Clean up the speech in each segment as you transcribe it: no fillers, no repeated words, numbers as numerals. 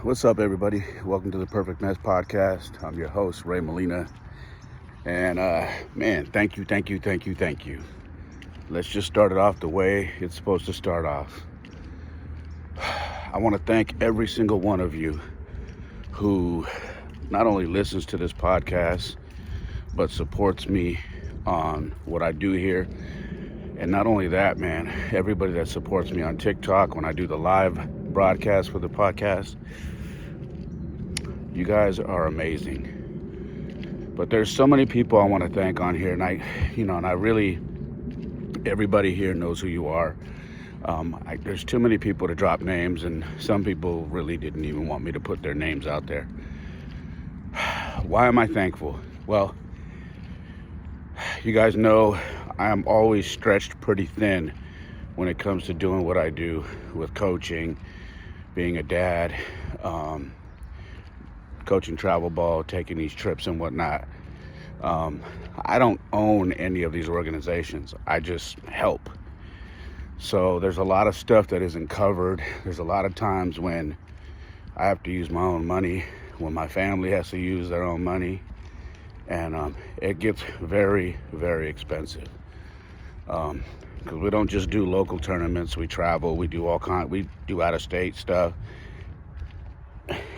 What's up, everybody? Welcome to the Perfect Mess Podcast. I'm your host, Ray Molina. And man, thank you. Let's just start it off the way it's supposed to start off. I want to thank every single one of you who not only listens to this podcast, but supports me on what I do here. And not only that, man, everybody that supports me on TikTok when I do the live broadcast for the podcast. You guys are amazing. But there's so many people I want to thank on here, and I really, everybody here knows who you are. There's too many people to drop names, and some people really didn't even want me to put their names out there. Why am I thankful? Well, you guys know I am always stretched pretty thin when it comes to doing what I do with coaching, being a dad, coaching travel ball, taking these trips and whatnot. I don't own any of these organizations. I just help. So there's a lot of stuff that isn't covered. There's a lot of times when I have to use my own money, when my family has to use their own money, and it gets very, very expensive. Because we don't just do local tournaments. We travel. We do we do out-of-state stuff,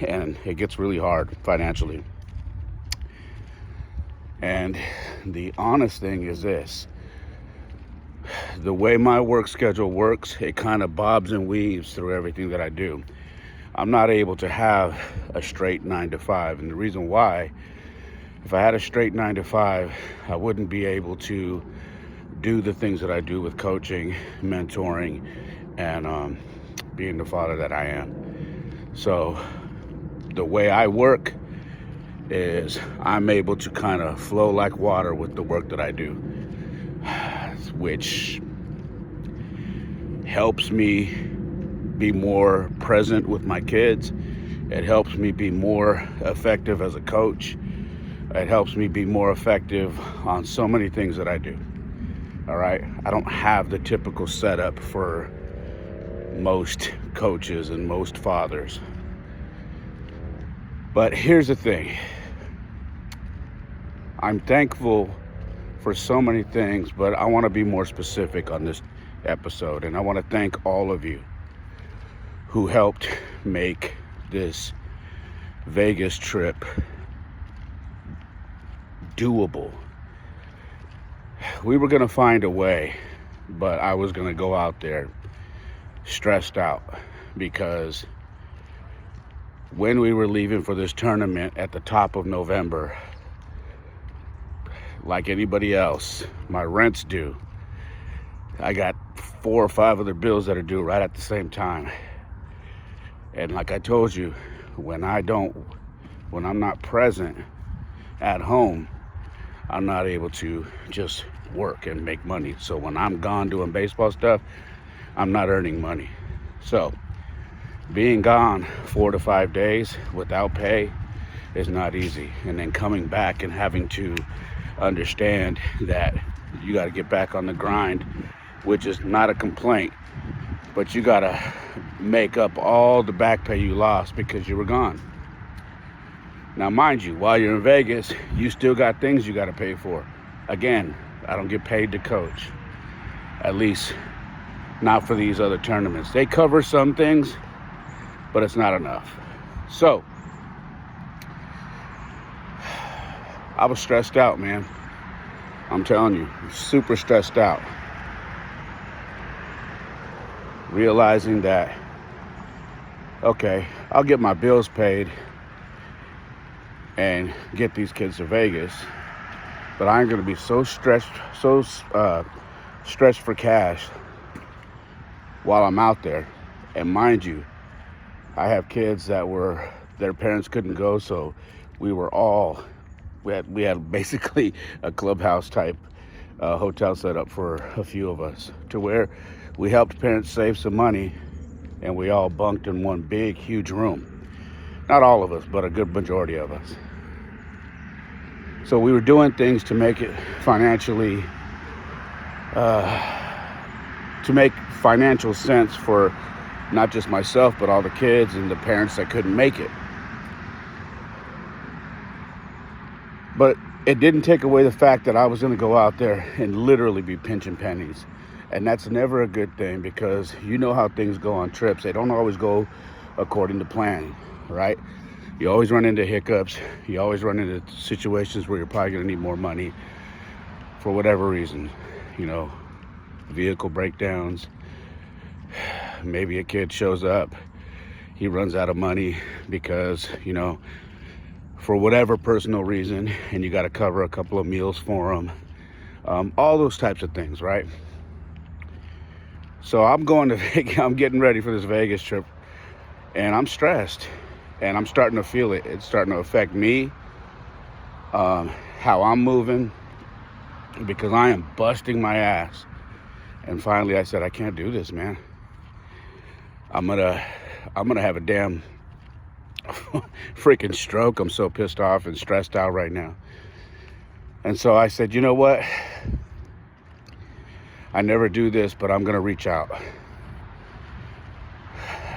and it gets really hard financially. And the honest thing is this: the way my work schedule works, it kind of bobs and weaves through everything that I do. I'm not able to have a straight 9 to 5, and the reason why, if I had a straight 9 to 5, I wouldn't be able to do the things that I do with coaching, mentoring, and being the father that I am. So the way I work is I'm able to kind of flow like water with the work that I do, which helps me be more present with my kids. It helps me be more effective as a coach. It helps me be more effective on so many things that I do. All right. I don't have the typical setup for most coaches and most fathers. But here's the thing. I'm thankful for so many things, but I want to be more specific on this episode. And I want to thank all of you who helped make this Vegas trip doable. We were going to find a way, but I was going to go out there stressed out because when we were leaving for this tournament at the top of November, like anybody else, my rent's due. I got 4 or 5 other bills that are due right at the same time. And like I told you, when I'm not present at home, I'm not able to just work and make money. So when I'm gone doing baseball stuff, I'm not earning money. So being gone 4 to 5 days without pay is not easy. And then coming back and having to understand that you got to get back on the grind, which is not a complaint, but you got to make up all the back pay you lost because you were gone. Now, mind you, while you're in Vegas, you still got things you got to pay for. Again, I don't get paid to coach, at least not for these other tournaments. They cover some things, but it's not enough. So I was stressed out, man. I'm telling you, super stressed out. Realizing that, okay, I'll get my bills paid and get these kids to Vegas, but I ain't gonna be so stretched for cash while I'm out there. And mind you, I have kids their parents couldn't go, so we had basically a clubhouse type hotel set up for a few of us, to where we helped parents save some money, and we all bunked in one big, huge room. Not all of us, but a good majority of us. So we were doing things to make it financially, to make financial sense for not just myself, but all the kids and the parents that couldn't make it. But it didn't take away the fact that I was going to go out there and literally be pinching pennies. And that's never a good thing, because you know how things go on trips. They don't always go according to plan, right? You always run into hiccups. You always run into situations where you're probably going to need more money for whatever reason. You know, vehicle breakdowns. Maybe a kid shows up. He runs out of money because, you know, for whatever personal reason, and you got to cover a couple of meals for him. All those types of things, right? So I'm getting ready for this Vegas trip, and I'm stressed, and I'm starting to feel it. It's starting to affect me, how I'm moving, because I am busting my ass. And finally I said, I can't do this, man. I'm gonna have a damn freaking stroke. I'm so pissed off and stressed out right now. And so I said, you know what? I never do this, but I'm gonna reach out.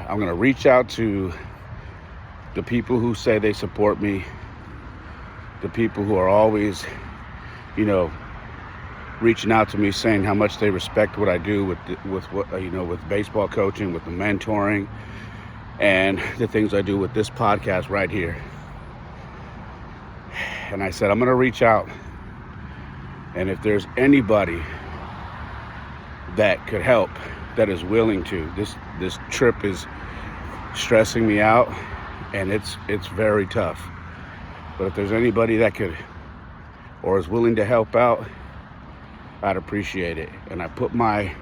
I'm gonna reach out to the people who say they support me, the people who are always, you know, reaching out to me, saying how much they respect what I do with what, you know, with baseball coaching, with the mentoring, and the things I do with this podcast right here. And I said, I'm gonna reach out, and if there's anybody that could help, that is willing to, this trip is stressing me out, and it's very tough. But if there's anybody that could or is willing to help out, I'd appreciate it. And I put my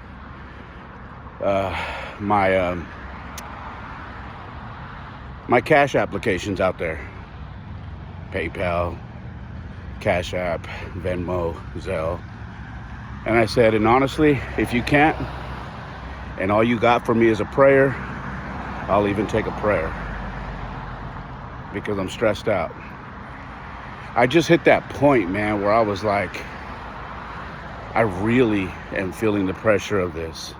cash applications out there: PayPal, Cash App, Venmo, Zelle. And I said, and honestly, if you can't, and all you got for me is a prayer, I'll even take a prayer, because I'm stressed out. I just hit that point, man, where I was like, I really am feeling the pressure of this,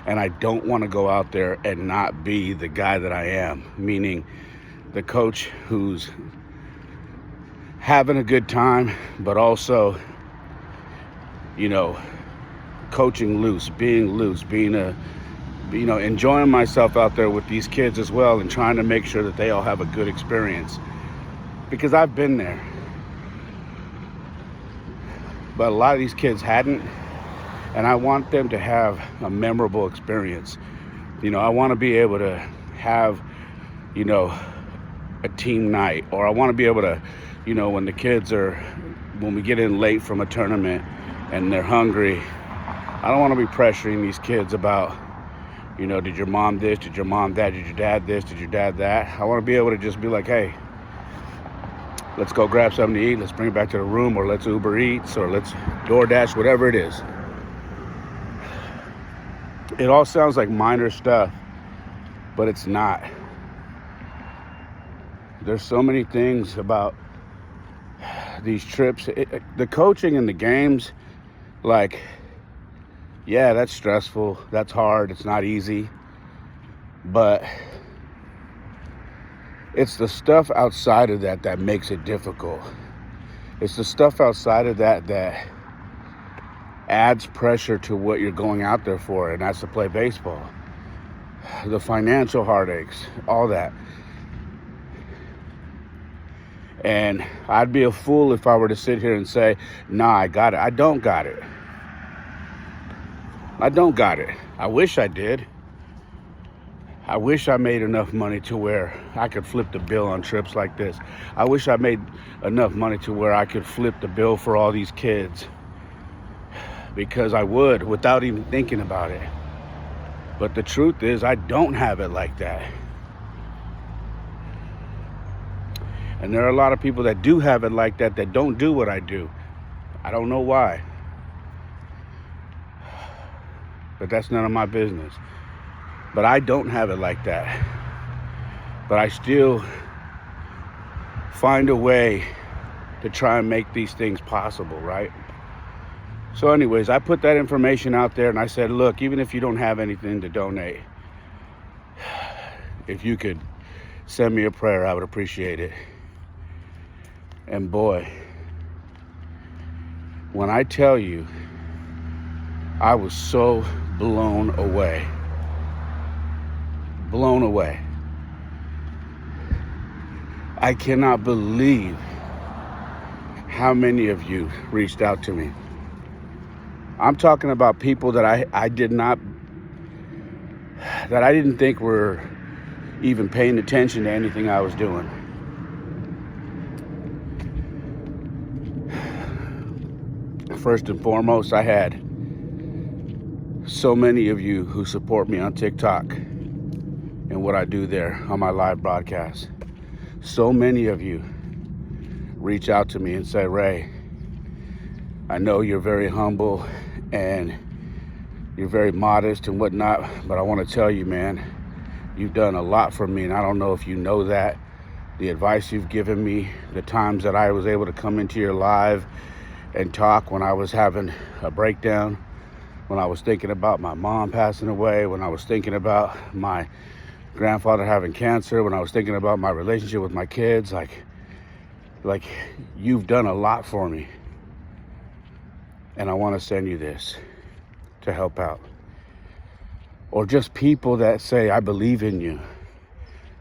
and I don't want to go out there and not be the guy that I am, meaning the coach who's having a good time, but also, you know, coaching loose, being enjoying myself out there with these kids as well, and trying to make sure that they all have a good experience, because I've been there. But a lot of these kids hadn't, and I want them to have a memorable experience. You know, I want to be able to have, you know, a team night, or I want to be able to, you know, when we get in late from a tournament and they're hungry, I don't want to be pressuring these kids about, you know, did your mom this, did your mom that, did your dad this, did your dad that. I want to be able to just be like, hey, let's go grab something to eat, let's bring it back to the room, or let's Uber Eats, or let's DoorDash, whatever it is. It all sounds like minor stuff, but it's not. There's so many things about these trips. The coaching and the games, like, yeah, that's stressful, that's hard, it's not easy, but it's the stuff outside of that that makes it difficult. It's the stuff outside of that that adds pressure to what you're going out there for, and that's to play baseball. The financial heartaches, all that. And I'd be a fool if I were to sit here and say, nah, I got it. I don't got it. I don't got it. I wish I did. I wish I made enough money to where I could flip the bill on trips like this. I wish I made enough money to where I could flip the bill for all these kids, because I would, without even thinking about it. But the truth is, I don't have it like that. And there are a lot of people that do have it like that that don't do what I do. I don't know why. But that's none of my business. But I don't have it like that. But I still find a way to try and make these things possible, right? So anyways, I put that information out there, and I said, look, even if you don't have anything to donate, if you could send me a prayer, I would appreciate it. And boy, when I tell you, I was so blown away. Blown away. I cannot believe how many of you reached out to me. I'm talking about people that I didn't think were even paying attention to anything I was doing. First and foremost, I had so many of you who support me on TikTok and what I do there on my live broadcast. So many of you reach out to me and say, Ray, I know you're very humble and you're very modest and whatnot, but I want to tell you, man, you've done a lot for me, and I don't know if you know that. The advice you've given me, the times that I was able to come into your live and talk when I was having a breakdown, when I was thinking about my mom passing away, when I was thinking about my grandfather having cancer, when I was thinking about my relationship with my kids, like you've done a lot for me. And I want to send you this to help out. Or just people that say, I believe in you.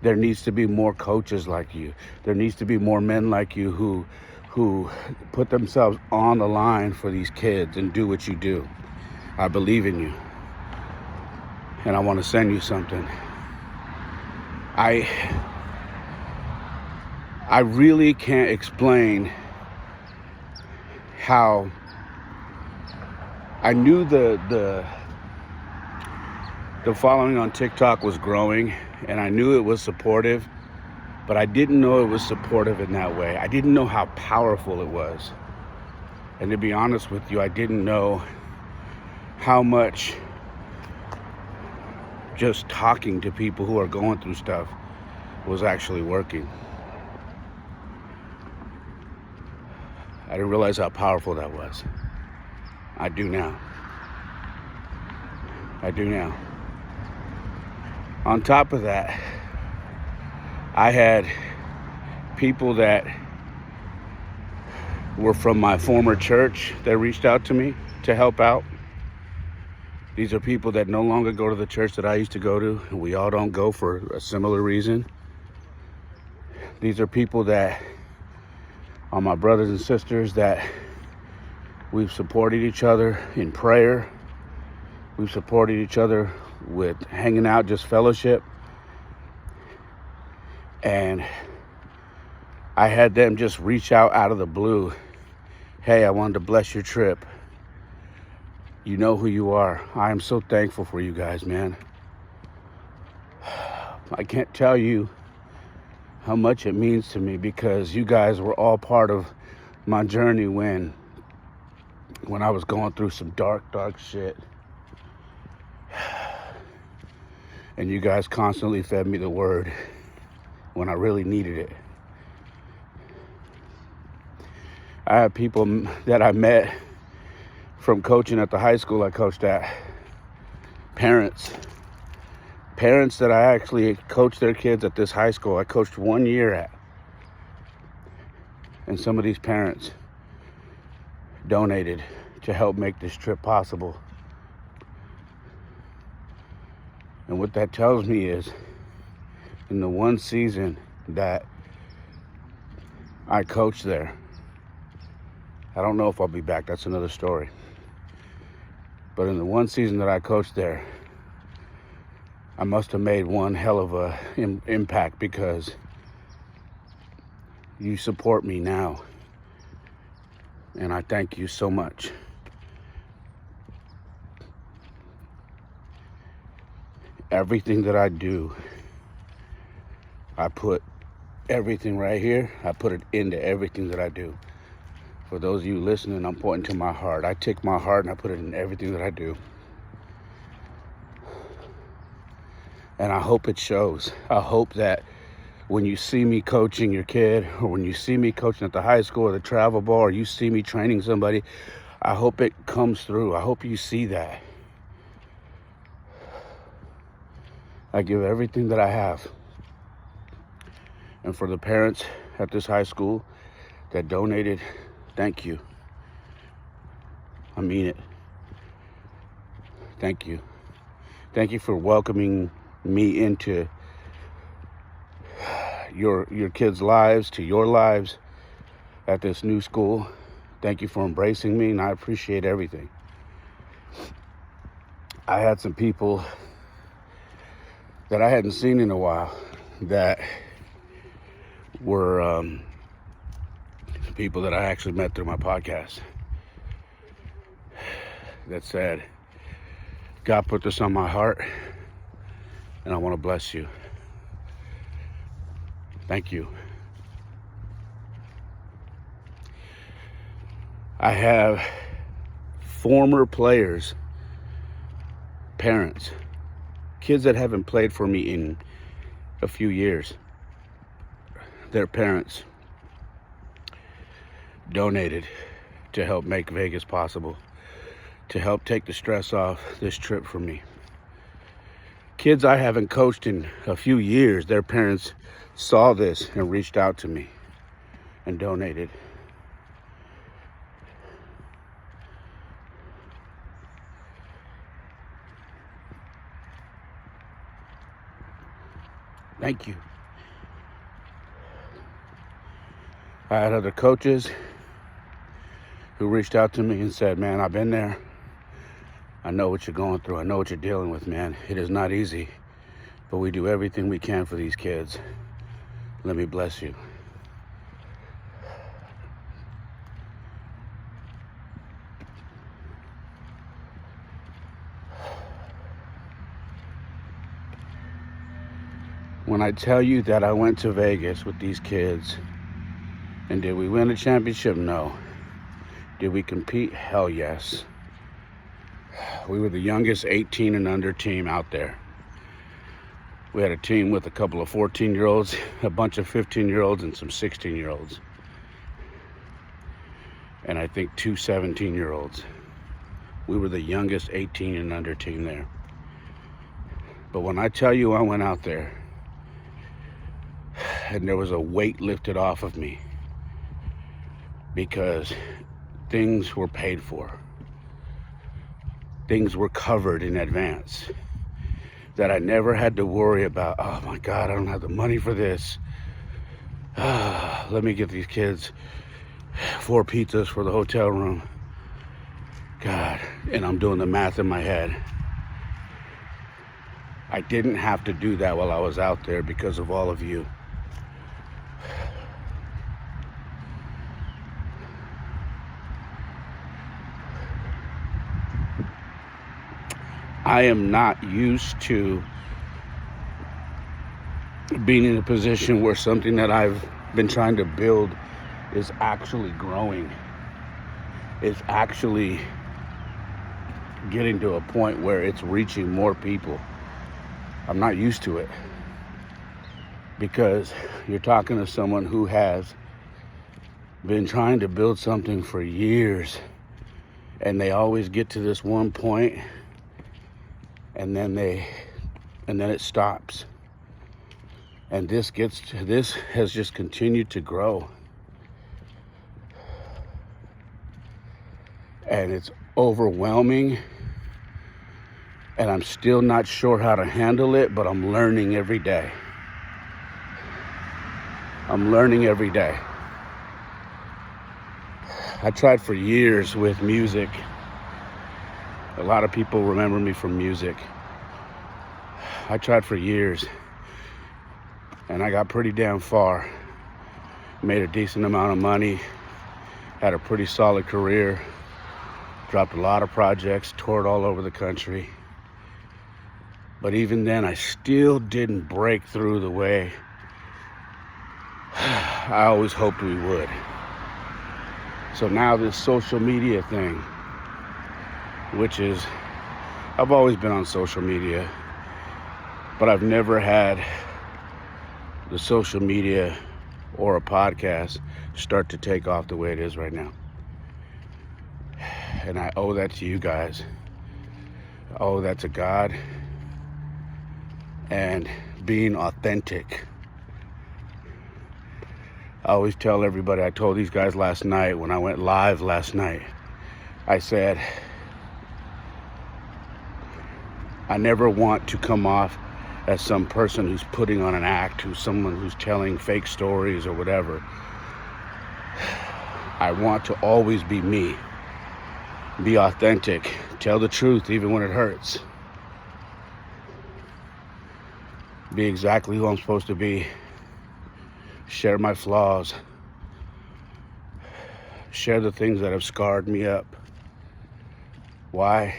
There needs to be more coaches like you. There needs to be more men like you who put themselves on the line for these kids and do what you do. I believe in you. And I want to send you something. I really can't explain how I knew the following on TikTok was growing, and I knew it was supportive, but I didn't know it was supportive in that way. I didn't know how powerful it was. And to be honest with you, I didn't know how much just talking to people who are going through stuff was actually working. I didn't realize how powerful that was. I do now. I do now. On top of that, I had people that were from my former church that reached out to me to help out. These are people that no longer go to the church that I used to go to, and we all don't go for a similar reason. These are people that are my brothers and sisters that we've supported each other in prayer. We've supported each other with hanging out, just fellowship. And I had them just reach out of the blue. Hey, I wanted to bless your trip. You know who you are. I am so thankful for you guys, man. I can't tell you how much it means to me, because you guys were all part of my journey when I was going through some dark shit. And you guys constantly fed me the word when I really needed it. I have people that I met from coaching at the high school I coached at. Parents that I actually coached their kids at this high school I coached 1 year at. And some of these parents donated to help make this trip possible. And what that tells me is, in the one season that I coached there, I don't know if I'll be back, that's another story. But in the one season that I coached there, I must have made one hell of a impact, because you support me now. And I thank you so much. Everything that I do, I put everything right here. I put it into everything that I do. For those of you listening, I'm pointing to my heart. I take my heart and I put it in everything that I do. And I hope it shows. I hope that when you see me coaching your kid, or when you see me coaching at the high school or the travel ball, or you see me training somebody, I hope it comes through. I hope you see that. I give everything that I have And for the parents at this high school that donated, thank you. I mean it. Thank you. Thank you for welcoming me into your kids' lives, to your lives at this new school. Thank you for embracing me, and I appreciate everything. I had some people that I hadn't seen in a while that were people that I actually met through my podcast that said, God put this on my heart and I want to bless you. Thank you. I have former players, parents, kids that haven't played for me in a few years. Their parents donated to help make Vegas possible, to help take the stress off this trip for me. Kids I haven't coached in a few years, their parents saw this and reached out to me and donated. Thank you. I had other coaches who reached out to me and said, man, I've been there. I know what you're going through. I know what you're dealing with, man. It is not easy, but we do everything we can for these kids. Let me bless you. When I tell you that I went to Vegas with these kids, and did we win a championship? No. Did we compete? Hell yes. We were the youngest 18 and under team out there. We had a team with a couple of 14-year-olds, a bunch of 15-year-olds, and some 16-year-olds. And I think 2 17-year-olds. We were the youngest 18 and under team there. But when I tell you I went out there, and there was a weight lifted off of me, because things were paid for. Things were covered in advance. That I never had to worry about, oh my God, I don't have the money for this. Let me get these kids 4 pizzas for the hotel room. God, and I'm doing the math in my head. I didn't have to do that while I was out there because of all of you. I am not used to being in a position where something that I've been trying to build is actually growing. It's actually getting to a point where it's reaching more people. I'm not used to it, because you're talking to someone who has been trying to build something for years, and they always get to this one point, and then it stops. And this has just continued to grow. And it's overwhelming. And I'm still not sure how to handle it, but I'm learning every day. I'm learning every day. I tried for years with music. A lot of people remember me from music. I tried for years, and I got pretty damn far. Made a decent amount of money, had a pretty solid career, dropped a lot of projects, toured all over the country. But even then, I still didn't break through the way I always hoped we would. So now this social media thing, which is, I've always been on social media, but I've never had the social media or a podcast start to take off the way it is right now. And I owe that to you guys. I owe that to God and being authentic. I always tell everybody, I told these guys last night when I went live last night, I said, I never want to come off as some person who's putting on an act, who's someone who's telling fake stories or whatever. I want to always be me, be authentic, tell the truth even when it hurts, be exactly who I'm supposed to be, share my flaws, share the things that have scarred me up. Why?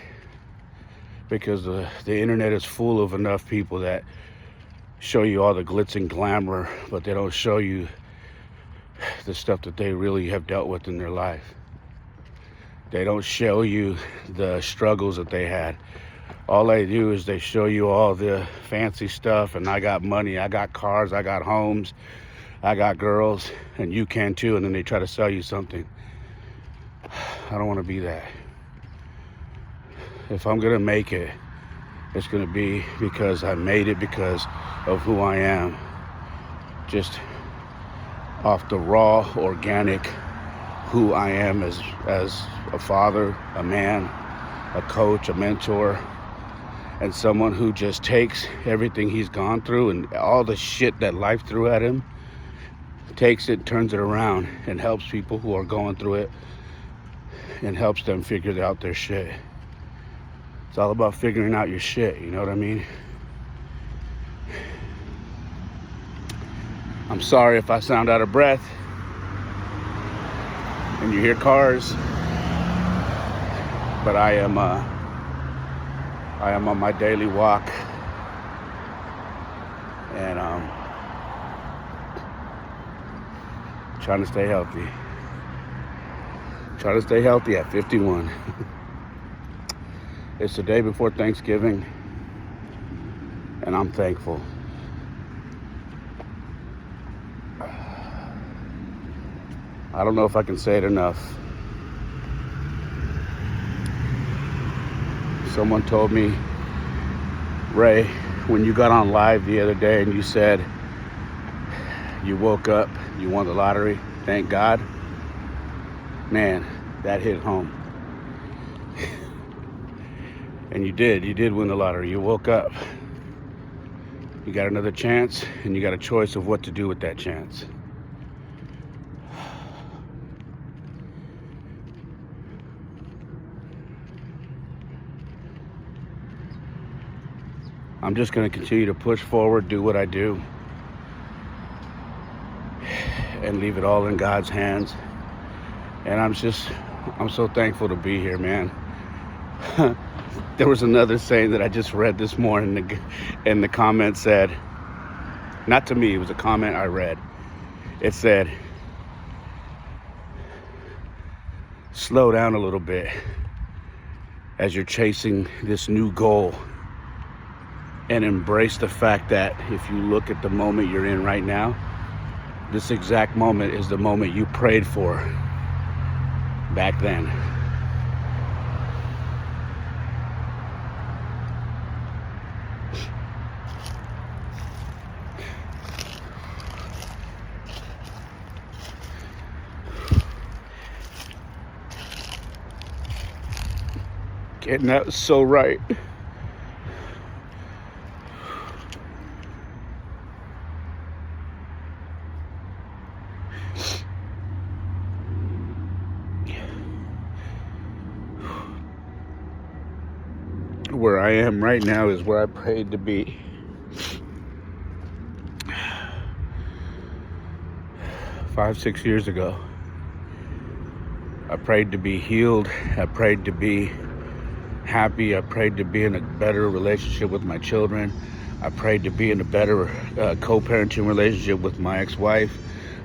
Because the internet is full of enough people that show you all the glitz and glamour, but they don't show you the stuff that they really have dealt with in their life. They don't show you the struggles that they had. All they do is they show you all the fancy stuff, and I got money, I got cars, I got homes, I got girls, and you can too, and then they try to sell you something. I don't want to be that. If I'm gonna make it, it's gonna be because I made it because of who I am. Just off the raw, organic, who I am as a father, a man, a coach, a mentor, and someone who just takes everything he's gone through and all the shit that life threw at him, takes it, turns it around, and helps people who are going through it and helps them figure out their shit. It's all about figuring out your shit, you know what I mean? I'm sorry if I sound out of breath and you hear cars, but I am on my daily walk, and trying to stay healthy. Trying to stay healthy at 51. It's the day before Thanksgiving, and I'm thankful. I don't know if I can say it enough. Someone told me, Ray, when you got on live the other day and you said you woke up, you won the lottery, thank God. Man, that hit home. And you did win the lottery. You woke up. You got another chance, and you got a choice of what to do with that chance. I'm just going to continue to push forward, do what I do, and leave it all in God's hands. And I'm so thankful to be here, man. There was another saying that I just read this morning, and the comment said, not to me, it was a comment I read. It said, slow down a little bit as you're chasing this new goal, and embrace the fact that if you look at the moment you're in right now, this exact moment is the moment you prayed for back then. And that was so right. Where I am right now is where I prayed to be. Five, 6 years ago, I prayed to be healed. I prayed to be happy. I prayed to be in a better relationship with my children. I prayed to be in a better co-parenting relationship with my ex-wife.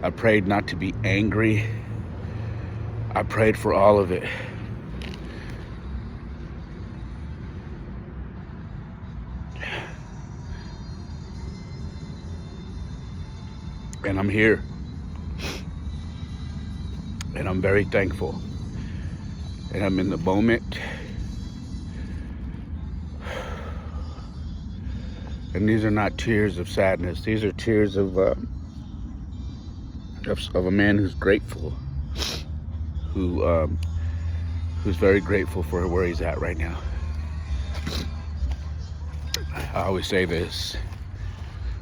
I prayed not to be angry. I prayed for all of it. And I'm here. And I'm very thankful. And I'm in the moment. And these are not tears of sadness. These are tears of of a man who's grateful, who's very grateful for where he's at right now. I always say this,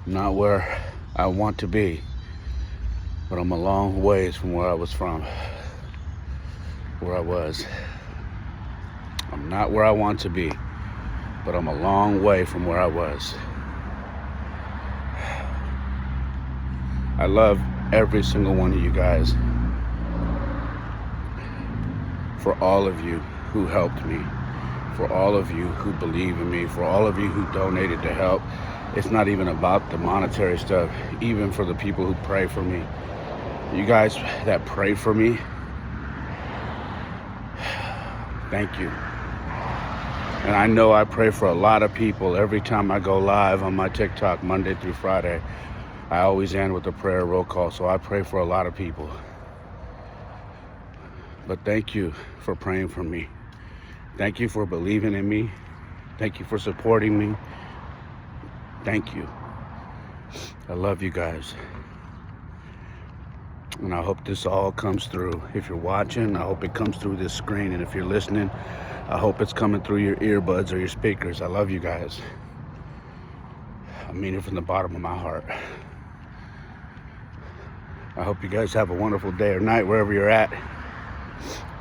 I'm not where I want to be, but I'm a long ways from where I was from, where I was. I'm not where I want to be, but I'm a long way from where I was. I love every single one of you guys. For all of you who helped me, for all of you who believe in me, for all of you who donated to help. It's not even about the monetary stuff, even for the people who pray for me. You guys that pray for me, thank you. And I know I pray for a lot of people every time I go live on my TikTok Monday through Friday. I always end with a prayer roll call, so I pray for a lot of people. But thank you for praying for me. Thank you for believing in me. Thank you for supporting me. Thank you. I love you guys. And I hope this all comes through. If you're watching, I hope it comes through this screen. And if you're listening, I hope it's coming through your earbuds or your speakers. I love you guys. I mean it from the bottom of my heart. I hope you guys have a wonderful day or night wherever you're at.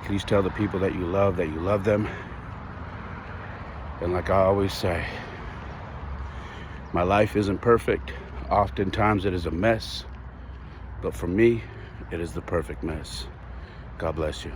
Please tell the people that you love them. And like I always say, my life isn't perfect. Oftentimes it is a mess. But for me, it is the perfect mess. God bless you.